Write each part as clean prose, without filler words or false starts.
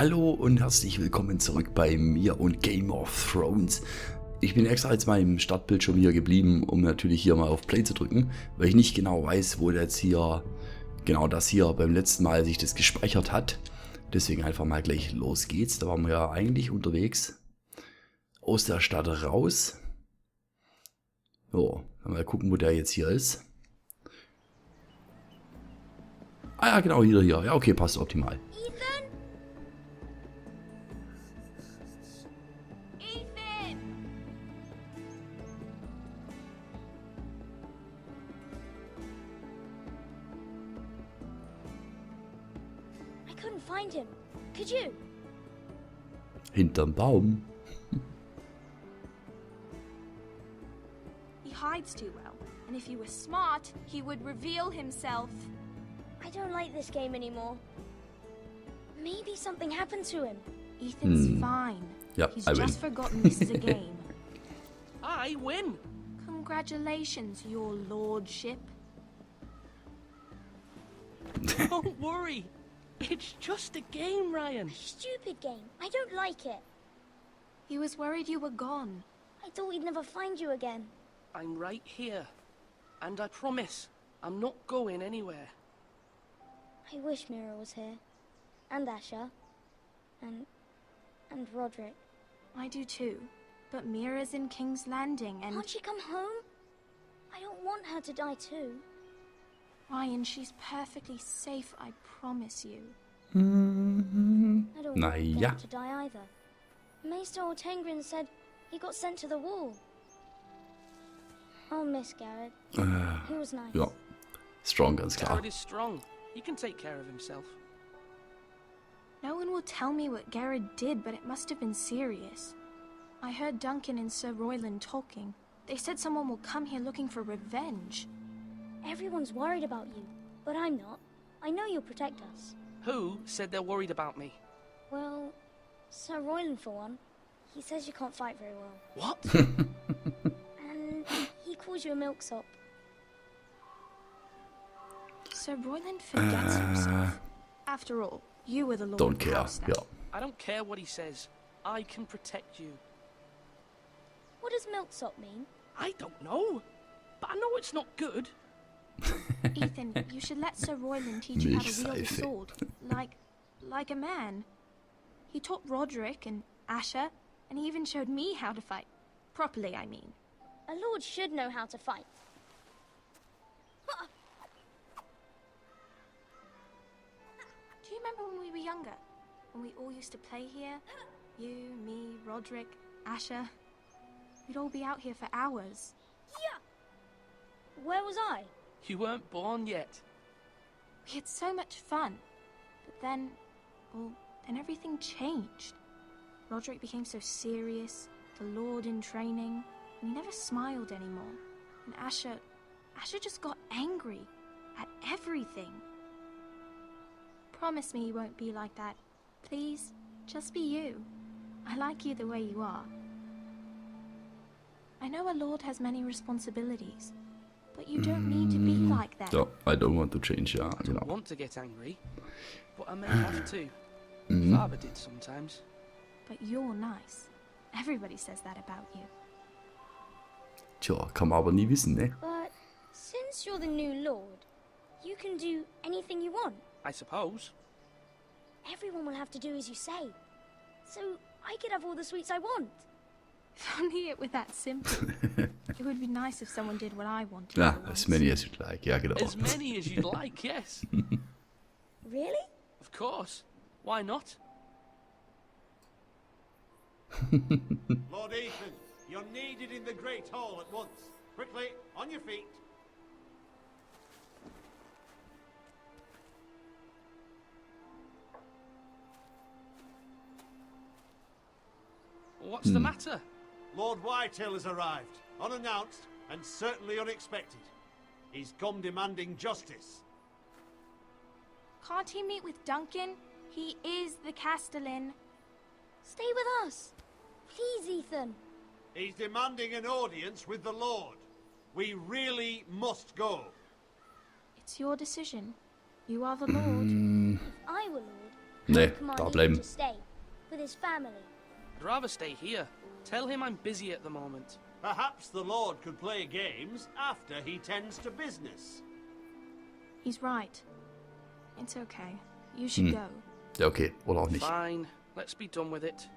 Hallo und herzlich willkommen zurück bei mir und Game of Thrones. Ich bin extra jetzt mal im Startbildschirm hier geblieben, um natürlich hier mal auf Play zu drücken, weil ich nicht genau weiß, wo jetzt hier, genau das hier beim letzten Mal sich das gespeichert hat. Deswegen einfach mal gleich los geht's. Da waren wir ja eigentlich unterwegs aus der Stadt raus. So, mal gucken, wo der jetzt hier ist. Ah ja, genau, hier. Ja, okay, passt optimal. Find him. Could you? Hinterm Baum. He hides too well, and if he was smart, he would reveal himself. I don't like this game anymore. Maybe something happened to him. Ethan's fine. Yep, He's I win. just forgotten this is a game. I win. Congratulations, your lordship. Don't worry. It's just a game, Ryan. A stupid game. I don't like it. He was worried you were gone. I thought we'd never find you again. I'm right here. And I promise, I'm not going anywhere. I wish Mira was here. And Asher. And Roderick. I do too. But Mira's in King's Landing and... Can't she come home? I don't want her to die too. Ryan, she's perfectly safe, I promise you. I don't want Naja. Garrett to die either. Maester Ortengrin said he got sent to the wall. I'll miss Garrett. He was nice. Ja, strong, ganz klar. Garrett is strong. He can take care of himself. No one will tell me what Garrett did, but it must have been serious. I heard Duncan and Sir Royland talking. They said someone will come here looking for revenge. Everyone's worried about you, but I'm not. I know you'll protect us. Who said they're worried about me? Well, Sir Royland for one. He says you can't fight very well. What? And he calls you a milksop. Sir Royland forgets himself. After all, you were the Lord Don't of care. House now. Ja. I don't care what he says. I can protect you. What does milksop mean? I don't know. But I know it's not good. Ethan, you should let Sir Royland teach you how to wield a Milchseife. sword. Like a man. He taught Roderick and Asher, and he even showed me how to fight. Properly, I mean. A lord should know how to fight. Do you remember when we were younger? When we all used to play here? You, me, Roderick, Asher. We'd all be out here for hours. Where was I? You weren't born yet. We had so much fun. But then, then everything changed. Roderick became so serious, the Lord in training, and he never smiled anymore. And Asher just got angry at everything. Promise me you won't be like that. Please, just be you. I like you the way you are. I know a lord has many responsibilities, but you don't need to be like that. So, I don't want to change, ja, I genau. don't want to get angry. But I may have to. Father did sometimes. But you're nice. Everybody says that about you. Tja, kann man aber nie wissen, ne? But since you're the new lord, you can do anything you want. I suppose. Everyone will have to do as you say. So I could have all the sweets I want. If only it were that simple. It would be nice if someone did what I wanted. Ja, for as once. many as you'd like, ja, genau. As many as you'd like, yes. Really? Of course. Why not? Lord Ethan, you're needed in the Great Hall at once. Quickly, on your feet. What's the matter? Lord Whitetail has arrived, unannounced and certainly unexpected. He's come demanding justice. Can't he meet with Duncan? He is the Castellan. Stay with us. Please, Ethan. He's demanding an audience with the Lord. We really must go. It's your decision. You are the Lord. If I were Lord, Nee, Command da Ethan bleiben. to stay with his family. I'd rather stay here. Tell him I'm busy at the moment. Perhaps the Lord could play games after he tends to business. He's right. It's okay. You should go. Ja, okay. Oder auch nicht. Fine, let's be done with it.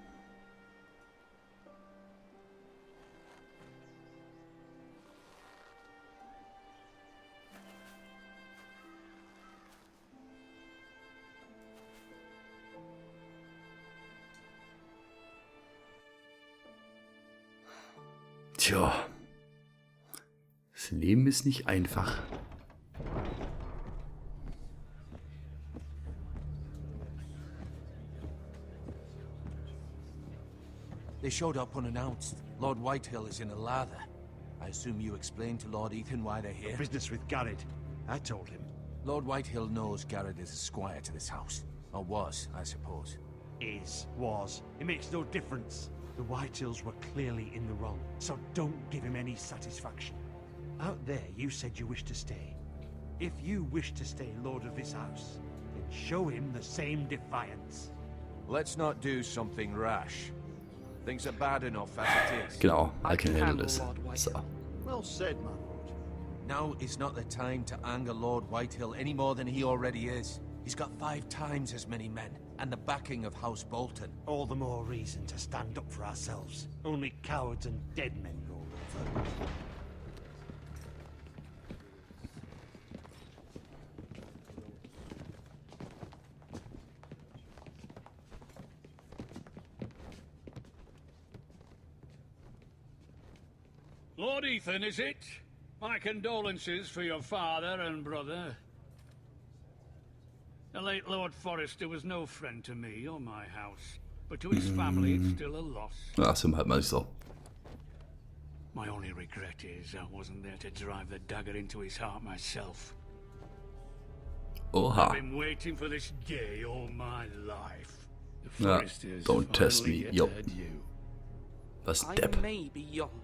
Tja. Das Leben ist nicht einfach. They showed up unannounced. Lord Whitehill is in a lather. I assume you explained to Lord Ethan why they're here? Business with Garrett. I told him. Lord Whitehill knows Garrett is a squire to this house. Or was, I suppose. Was. It makes no difference. The Whitehills were clearly in the wrong, so don't give him any satisfaction. Out there, you said you wished to stay. If you wish to stay lord of this house, then show him the same defiance. Let's not do something rash. Things are bad enough as it is. Genau, I I can can handle handle this. Lord Whitehill. So. Well said, my lord. Now is not the time to anger Lord Whitehill any more than he already is. He's got 5 times as many men, and the backing of House Bolton. All the more reason to stand up for ourselves. Only cowards and dead men roll over. Lord Ethan, is it? My condolences for your father and brother. The late Lord Forrester was no friend to me or my house, but to his family it's still a loss. Ja, sind halt mal so. My only regret is I wasn't there to drive the dagger into his heart myself. I've Oha. been waiting for this day all my life. The Ja, Forresters don't test finally me, get yo. to head you. Was I Depp. may be young,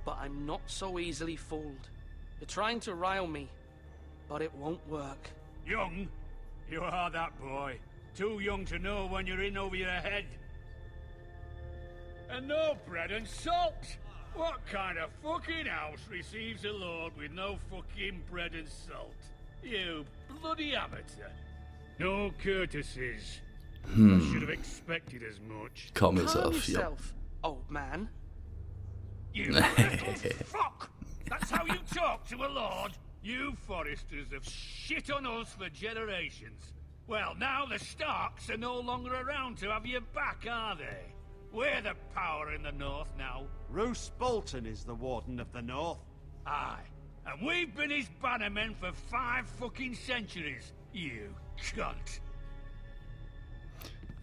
but I'm not so easily fooled. You're trying to rile me, but it won't work. Young? You are that boy. Too young to know when you're in over your head. And no bread and salt! What kind of fucking house receives a lord with no fucking bread and salt? You bloody amateur. No courtesies. I should have expected as much. Calm Calm yourself, ja. yourself, old man. You little fuck! That's how you talk to a lord? You Forresters have shit on us for generations. Well, now the Starks are no longer around to have your back, are they? We're the power in the north now. Roose Bolton is the Warden of the North. Aye. And we've been his bannermen for 5 fucking centuries. You cunt.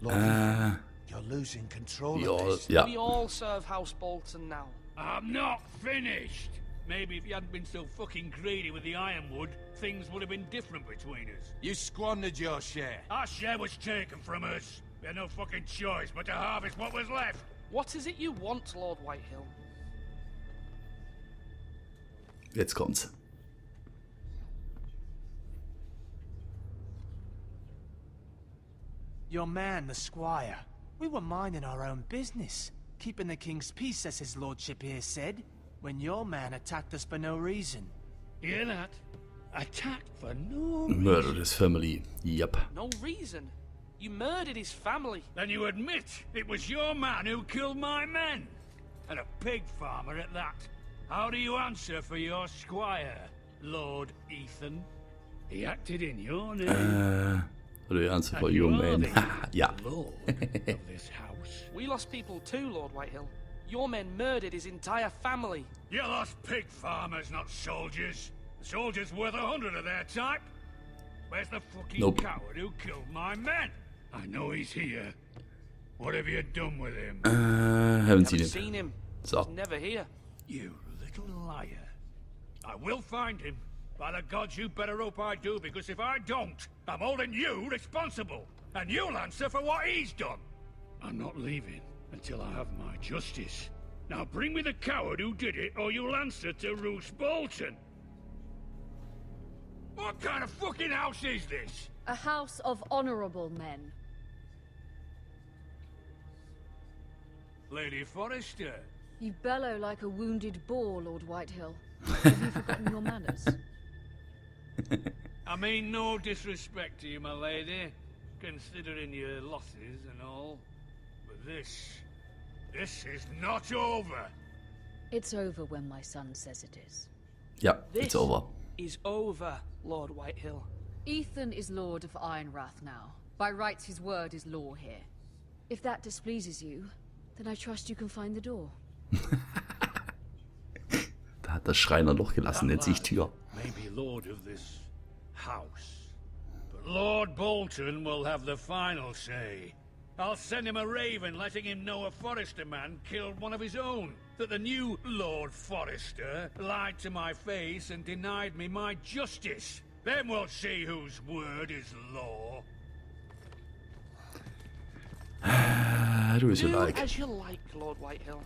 Lord Ethan, you're losing control of this. Ja. We all serve House Bolton now. I'm not finished. Maybe if you hadn't been so fucking greedy with the ironwood, things would have been different between us. You squandered your share. Our share was taken from us. We had no fucking choice but to harvest what was left. What is it you want, Lord Whitehill? Jetzt kommt's. Your man, the squire. We were minding our own business, keeping the king's peace, as his lordship here said, when your man attacked us for no reason. Hear that? Attacked for no reason. Murdered his family. Yep. No reason. You murdered his family. Then you admit it was your man who killed my men. And a pig farmer at that. How do you answer for your squire, Lord Ethan? He acted in your name. What do you answer And for you you, are man? the Ja. Lord of this house. We lost people too, Lord Whitehill. Your men murdered his entire family. You lost pig farmers, not soldiers. The soldiers worth 100 of their type. Where's the fucking Nope. coward who killed my men? I know he's here. What have you done with him? Haven't Haven't seen seen him. him. So. He's never here. You little liar. I will find him. By the gods, you better hope I do, because if I don't, I'm holding you responsible. And you'll answer for what he's done. I'm not leaving until I have my justice. Now bring me the coward who did it, or you'll answer to Roose Bolton. What kind of fucking house is this? A house of honorable men. Lady Forrester. You bellow like a wounded boar, Lord Whitehill. Have you forgotten your manners? I mean no disrespect to you, my lady, considering your losses and all. But this is not over. It's over when my son says it is. Ja, This it's over. is over, Lord Whitehill. Ethan is Lord of Ironrath now. By rights, his word is law here. If that displeases you, then I trust you can find the door. Da hat der Schreiner Loch gelassen, nennt sich Tür. Maybe lord of this house. But Lord Bolton will have the final say. I'll send him a raven letting him know a Forrester man killed one of his own. That the new Lord Forrester lied to my face and denied me my justice. Then we'll see whose word is law. Do as you Do like. as you like, Lord Whitehill.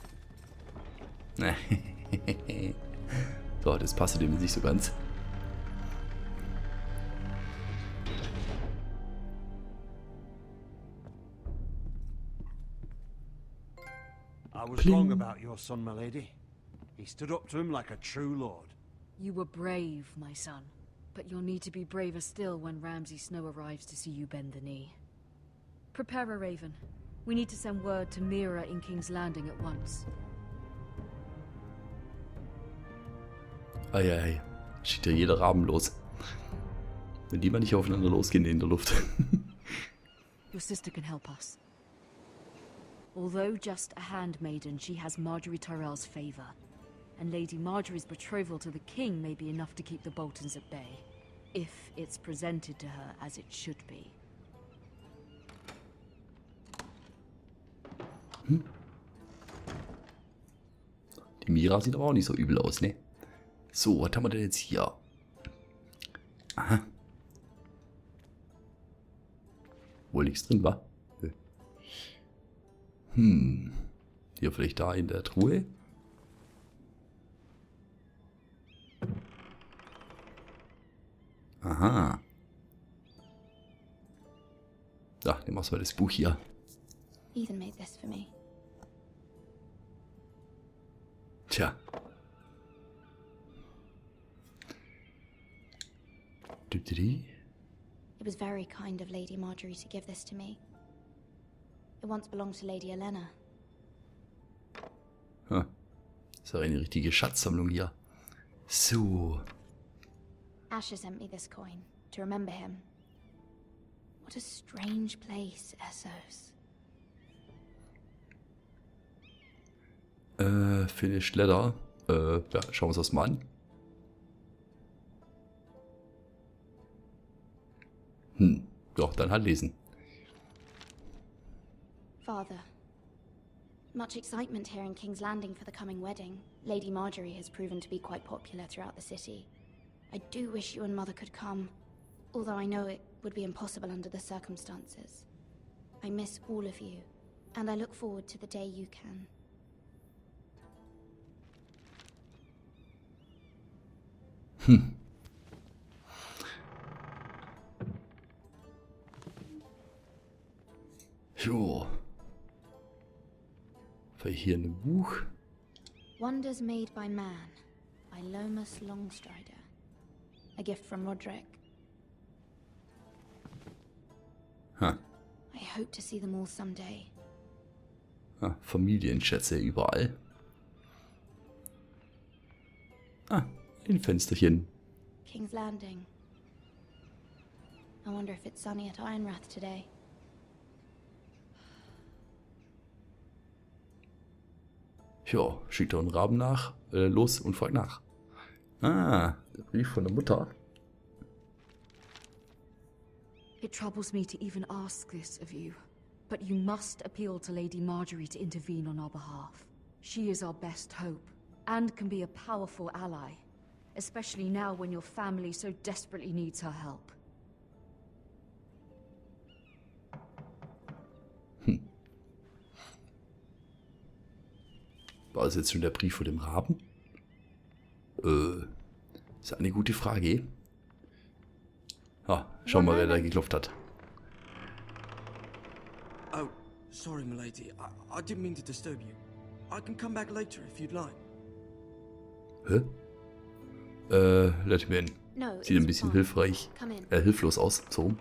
So, das passt dem nicht so ganz. I was wrong about your son, my lady. He stood up to him like a true lord. You were brave, my son. But you'll need to be braver still when Ramsay Snow arrives to see you bend the knee. Prepare a raven. We need to send word to Mira in King's Landing at once. Eieiei. Schickt ja jeder Raben los. Wenn die mal nicht aufeinander losgehen in der Luft. Your sister can help us. Although just a handmaiden, she has Marjorie Tyrell's favor. And Lady Marjorie's betrothal to the king may be enough to keep the Boltons at bay. If it's presented to her as it should be. Die Mira sieht aber auch nicht so übel aus, ne? So, was haben wir denn jetzt hier? Aha. Wohl nichts drin, wa? Hier vielleicht da in der Truhe? Aha. Ja, nehmen wir mal das Buch hier. Ethan made this for me. Tja. It was very kind of Lady Marjorie to give this to me. It once belonged to Lady Elena. Das ist ja eine richtige Schatzsammlung hier. So. Asher sent me this coin to remember him. What a strange place, Essos. Finished Letter. Ja, schauen wir uns das mal an. Doch, dann halt lesen. Father, much excitement here in King's Landing for the coming wedding. Lady Marjorie has proven to be quite popular throughout the city. I do wish you and Mother could come, although I know it would be impossible under the circumstances. I miss all of you, and I look forward to the day you can. Jo. Vielleicht hier ein Buch. Wonders Made by Man by Lomas Longstrider. A gift from Roderick. Ha. I hope to see them all someday. Ah, Familienschätze überall. Ah, ein Fensterchen. King's Landing. I wonder if it's sunny at Ironrath today. Ja, schickt doch einen Raben nach, los und fragt nach. Ah, der Brief von der Mutter. It troubles me to even ask this of you, but you must appeal to Lady Marjorie to intervene on our behalf. She is our best hope, and can be a powerful ally, especially now when your family so desperately needs her help. War das jetzt schon der Brief von dem Raben? Ist eine gute Frage. Ah, schauen wir mal, wer da geklopft hat. Oh, Sorry, milady. I didn't mean to disturb you. I can come back later if you'd like. Hä? Let me in. No, Sieht ein it's bisschen fine. Come in. hilflos aus. So rum.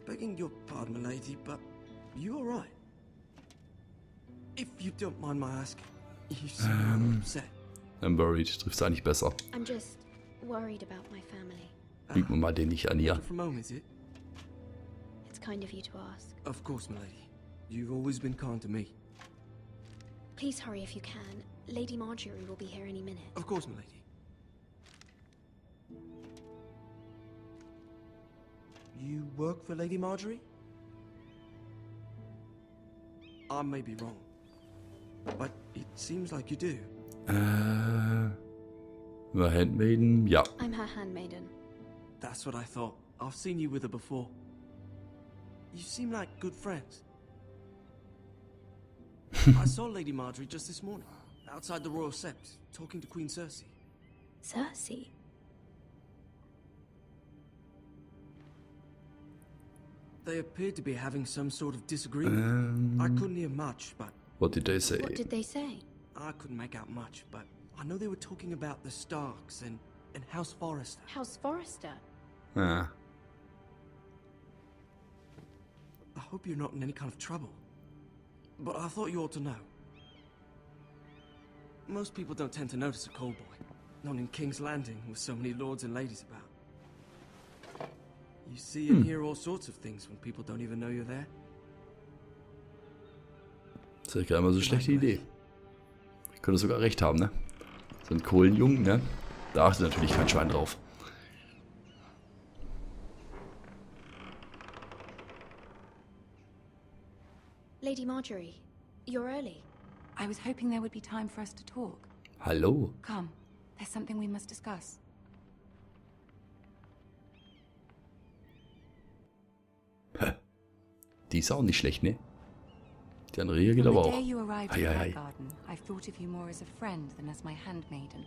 Begging your pardon, milady, but you all right? If you don't mind my asking, you seem upset. I'm worried. Trifft's eigentlich besser. I'm just worried about my family. Lügt man mal den nicht an ihr. From home, is it? It's kind of you to ask. Of course, milady. You've always been kind to me. Please hurry if you can. Lady Marjorie will be here any minute. Of course, milady. You work for Lady Marjorie? I may be wrong, but it seems like you do. My handmaiden? Ja. I'm her handmaiden. That's what I thought. I've seen you with her before. You seem like good friends. I saw Lady Marjorie just this morning, outside the Royal Sept, talking to Queen Cersei. Cersei? They appeared to be having some sort of disagreement. I couldn't hear much, but... What did they say? What did they say? I couldn't make out much, but I know they were talking about the Starks and House Forrester. House Forrester? Ah. I hope you're not in any kind of trouble. But I thought you ought to know. Most people don't tend to notice a call boy. Not in King's Landing with so many lords and ladies about. You see and hear all sorts of things when people don't even know you're there. Das ist ja immer so eine schlechte Idee. Ich könnte sogar recht haben, ne? So ein Kohlenjungen, ne? Da achtet natürlich kein Schwein drauf. Lady Marjorie, you're early. I was hoping there would be time for us to talk. Hallo? Come, there's something we must discuss. Die ist auch nicht schlecht, ne? Die andere hier geht From aber the auch. day you arrived Ei, in ei, the ei. garden, I've thought of you more as a friend than as my handmaiden.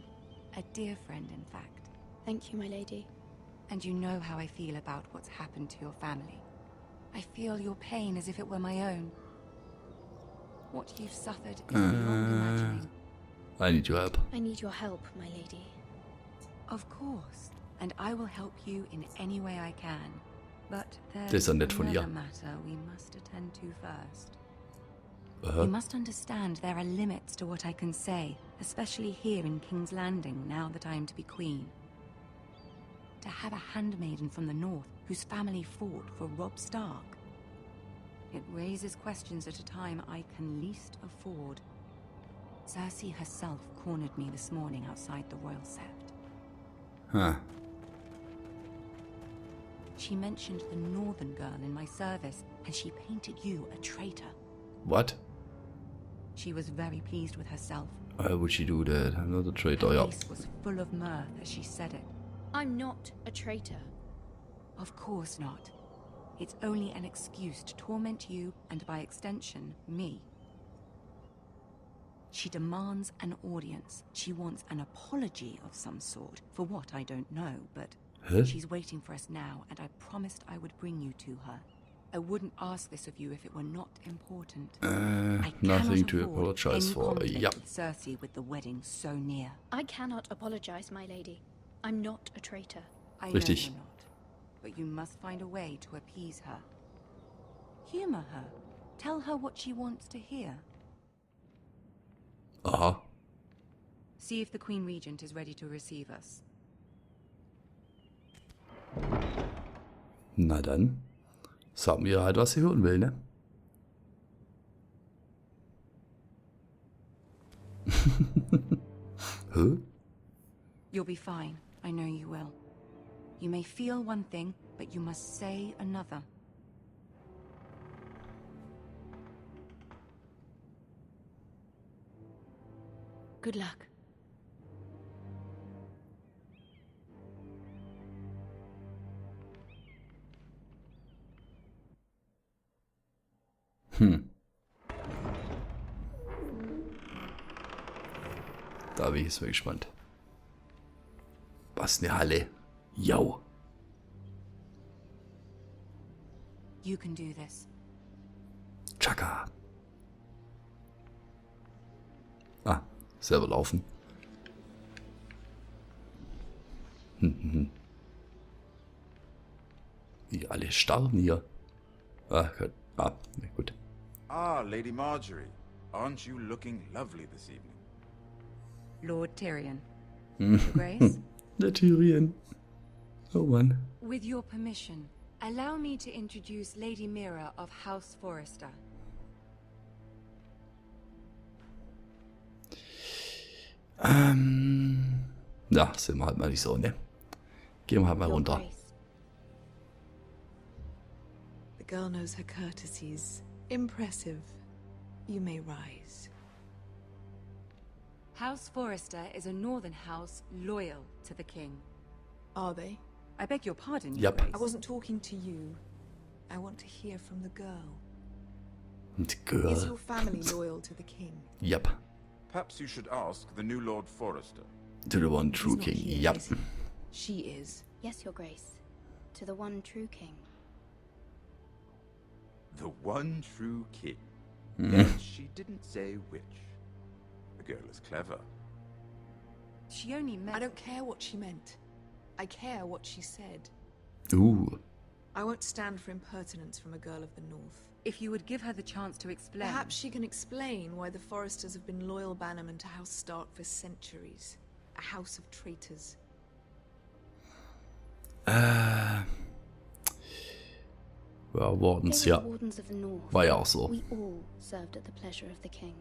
A dear friend, in fact. Thank you, my lady. And you know how I feel about what's happened to your family. I feel your pain as if it were my own. What you've suffered is beyond imagining. I need your help. I need your help, my lady. Of course, and I will help you in any way I can. But Das there's ist ja nett von another ihr. matter we must attend to first. Aha. You must understand there are limits to what I can say, especially here in King's Landing, now that I am to be queen. To have a handmaiden from the north whose family fought for Robb Stark. It raises questions at a time I can least afford. Cersei herself cornered me this morning outside the Royal Sept. Huh. She mentioned the northern girl in my service, and she painted you a traitor. What? She was very pleased with herself. Why would she do that? I'm not a traitor, Her ja. face was full of mirth as she said it. I'm not a traitor. Of course not. It's only an excuse to torment you, and by extension, me. She demands an audience. She wants an apology of some sort, for what I don't know, but Huh? she's waiting for us now, and I promised I would bring you to her. I wouldn't ask this of you if it were not important. I Nothing cannot to afford apologize any for. conflict Ja. with Cersei with the wedding so near. I cannot apologize, my lady. I'm not a traitor. I Richtig. know you're not, but you must find a way to appease her. Humor her. Tell her what she wants to hear. Aha. See if the Queen Regent is ready to receive us. Na dann. Sagen wir halt, was sie hören will, ne? Hä? You'll be fine. I know you will. You may feel one thing, but you must say another. Good luck. Da bin ich jetzt mal gespannt. Was eine Halle. Jau. You can do this. Chaka. Ah, selber laufen. Die alle starren hier. Ah, gut. Ah, Lady Marjorie. Aren't you looking lovely this evening? Lord Tyrion. Your Grace? Der Tyrion. Oh Mann. With your permission, allow me to introduce Lady Mira of House Forrester. Ja, sind wir halt mal nicht so, ne? Gehen wir halt mal runter. The girl knows her courtesies. Impressive. You may rise. House Forrester is a northern house loyal to the king. Are they? I beg your pardon, Your Yep. Grace. I wasn't talking to you. I want to hear from the girl. The girl. Is your family loyal to the king? Yep. Perhaps you should ask the new Lord Forrester. To the one true He's not king. here, Yep. is he? She is. Yes, Your Grace. To the one true king. The one true king. Yet she didn't say which. The girl is clever. She only meant... I don't care what she meant. I care what she said. Ooh. I won't stand for impertinence from a girl of the north. If you would give her the chance to explain... Perhaps she can explain why the Forresters have been loyal bannermen to House Stark for centuries. A house of traitors. Ja, Wardens, They were ja. the Wardens of the North. War ja auch so. We all served at the pleasure of the king.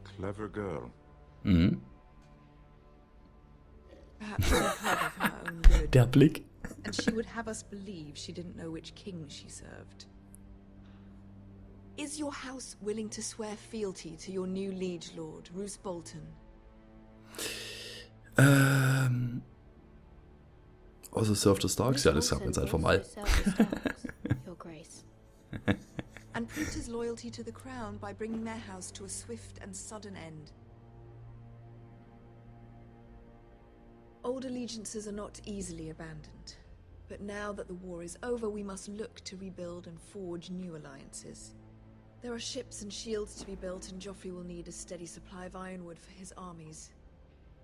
Clever girl. Mhm. Perhaps too clever for her own good. Der Blick. And she would have us believe she didn't know which king she served. Is your house willing to swear fealty to your new liege lord, Roose Bolton? Also Surf the Starks, ja, das sagt man jetzt einfach mal. Your Grace. And proved his loyalty to the crown by bringing their house to a swift and sudden end. Old allegiances are not easily abandoned. But now that the war is over, we must look to rebuild and forge new alliances. There are ships and shields to be built, and Joffrey will need a steady supply of ironwood for his armies.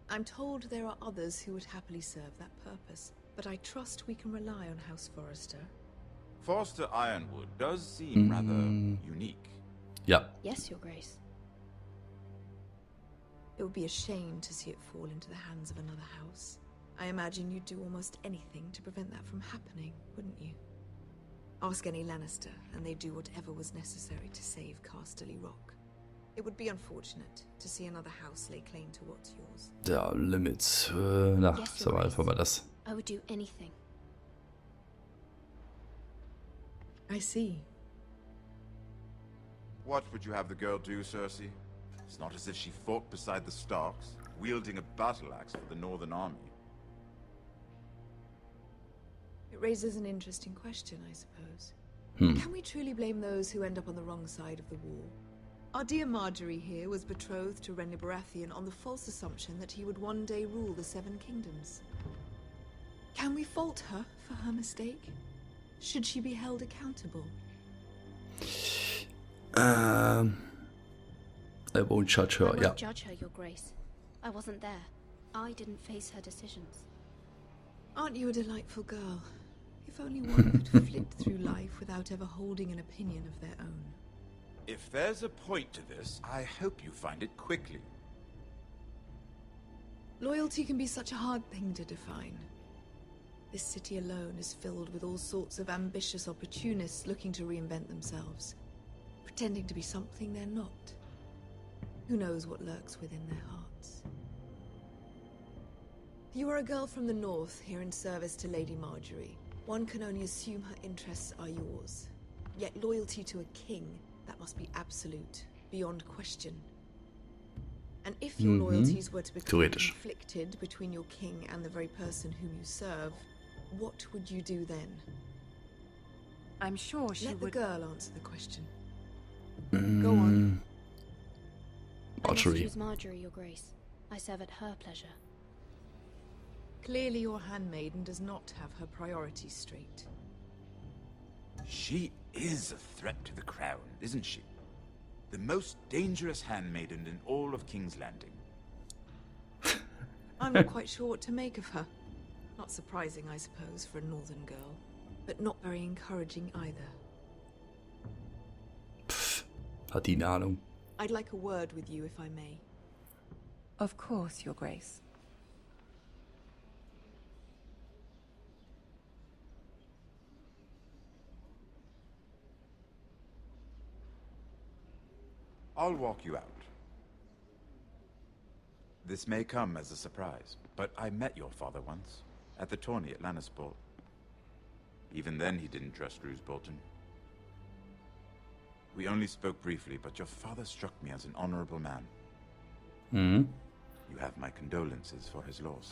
I'm told there are others who would happily serve that purpose, but I trust we can rely on House Forrester. Forrester Ironwood does seem rather unique. Ja. Yes, Your Grace. It would be a shame to see it fall into the hands of another house. I imagine you'd do almost anything to prevent that from happening, wouldn't you? Ask any Lannister, and they'd do whatever was necessary to save Casterly Rock. It would be unfortunate to see another house lay claim to what's yours. Der Limits. Na, Yes, sagen wir Your einfach mal das. I would do anything. I see. What would you have the girl do, Cersei? It's not as if she fought beside the Starks, wielding a battle axe for the Northern Army. It raises an interesting question, I suppose. Can we truly blame those who end up on the wrong side of the war? Our dear Marjorie here was betrothed to Renly Baratheon on the false assumption that he would one day rule the Seven Kingdoms. Can we fault her for her mistake? Should she be held accountable? I won't judge her, I won't ja. judge her, Your Grace. I wasn't there. I didn't face her decisions. Aren't you a delightful girl? If only one could flit through life without ever holding an opinion of their own. If there's a point to this, I hope you find it quickly. Loyalty can be such a hard thing to define. This city alone is filled with all sorts of ambitious opportunists looking to reinvent themselves, pretending to be something they're not. Who knows what lurks within their hearts? You are a girl from the north, here in service to Lady Marjorie. One can only assume her interests are yours. Yet loyalty to a king, that must be absolute, beyond question. And if your loyalties were to become conflicted between your king and the very person whom you serve, what would you do then? I'm sure she would... Let the girl answer the question. Go on. Marjorie. I must choose Marjorie, Your Grace. I serve at her pleasure. Clearly your handmaiden does not have her priorities straight. She is a threat to the crown, isn't she? The most dangerous handmaiden in all of King's Landing. I'm not quite sure what to make of her. Not surprising, I suppose, for a northern girl, but not very encouraging either. Hat die eine Ahnung. I'd like a word with you, if I may. Of course, Your Grace. I'll walk you out. This may come as a surprise, but I met your father once, at the tourney at Lannisport. Even then he didn't trust Roose Bolton. We only spoke briefly, but your father struck me as an honorable man. Mhm. You have my condolences for his loss.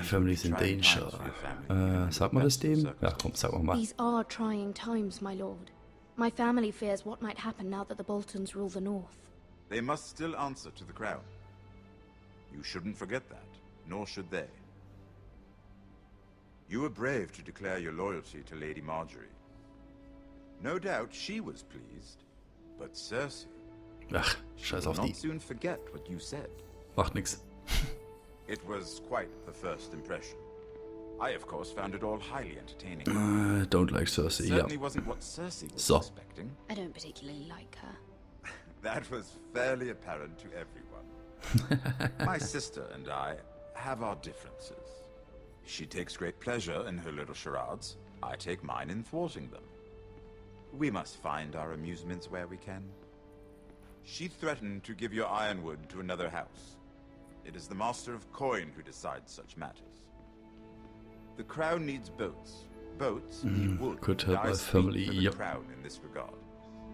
Family's in danger. Sag mal das dem? Ja, komm, sag mal. These are trying times, my lord. My family fears what might happen now that the Boltons rule the north. They must still answer to the crown. You shouldn't forget that, nor should they. You were brave to declare your loyalty to Lady Marjorie. No doubt she was pleased, but Cersei... Ach, scheiß auf die. Not soon forget what you said. Macht nix. It was quite the first impression. I, of course, found it all highly entertaining. Don't like Cersei, yeah. Certainly wasn't what Cersei was expecting. I don't particularly like her. That was fairly apparent to everyone. My sister and I have our differences. She takes great pleasure in her little charades. I take mine in thwarting them. We must find our amusements where we can. She threatened to give your ironwood to another house. It is the Master of Coin who decides such matters. The crown needs boats. Boats need wood. Could help I my speak family, for the yep. crown in this regard,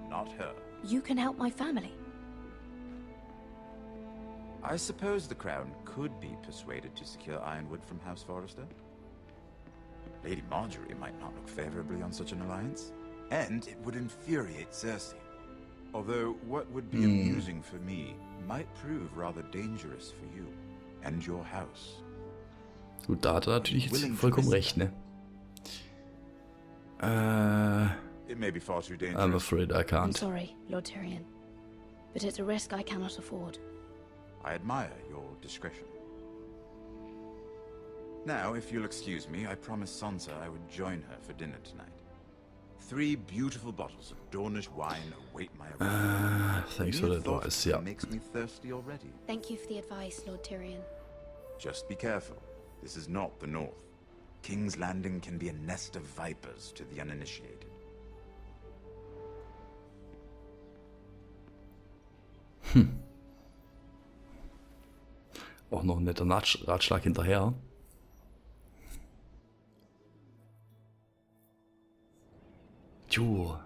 not her. You can help my family. I suppose the crown could be persuaded to secure ironwood from House Forrester. Lady Marjorie might not look favorably on such an alliance, and it would infuriate Cersei. Although what would be amusing for me might prove rather dangerous for you and your house. Gut, da hat er natürlich jetzt vollkommen recht, ne? It may be far too dangerous. I'm afraid I I'm can't. sorry, Lord Tyrion, but it's a risk I cannot afford. I admire your discretion. Now, if you'll excuse me, I promised Sansa I would join her for dinner tonight. 3 beautiful bottles of Dornish wine await my arrival. Thanks for the advice, yeah. Makes me thirsty already. Thank you for the advice, Lord Tyrion. Just be careful. This is not the North. King's Landing can be a nest of vipers to the uninitiated. Auch noch ein netter Ratschlag hinterher. Tjo.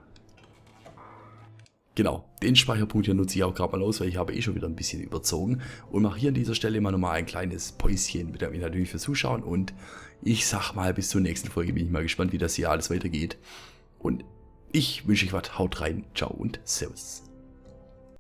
Genau, den Speicherpunkt hier nutze ich auch gerade mal aus, weil ich habe eh schon wieder ein bisschen überzogen. Und mache hier an dieser Stelle immer nochmal ein kleines Päuschen. Bedanke mich natürlich fürs Zuschauen und ich sag mal, bis zur nächsten Folge bin ich mal gespannt, wie das hier alles weitergeht. Und ich wünsche euch was, haut rein, ciao und servus.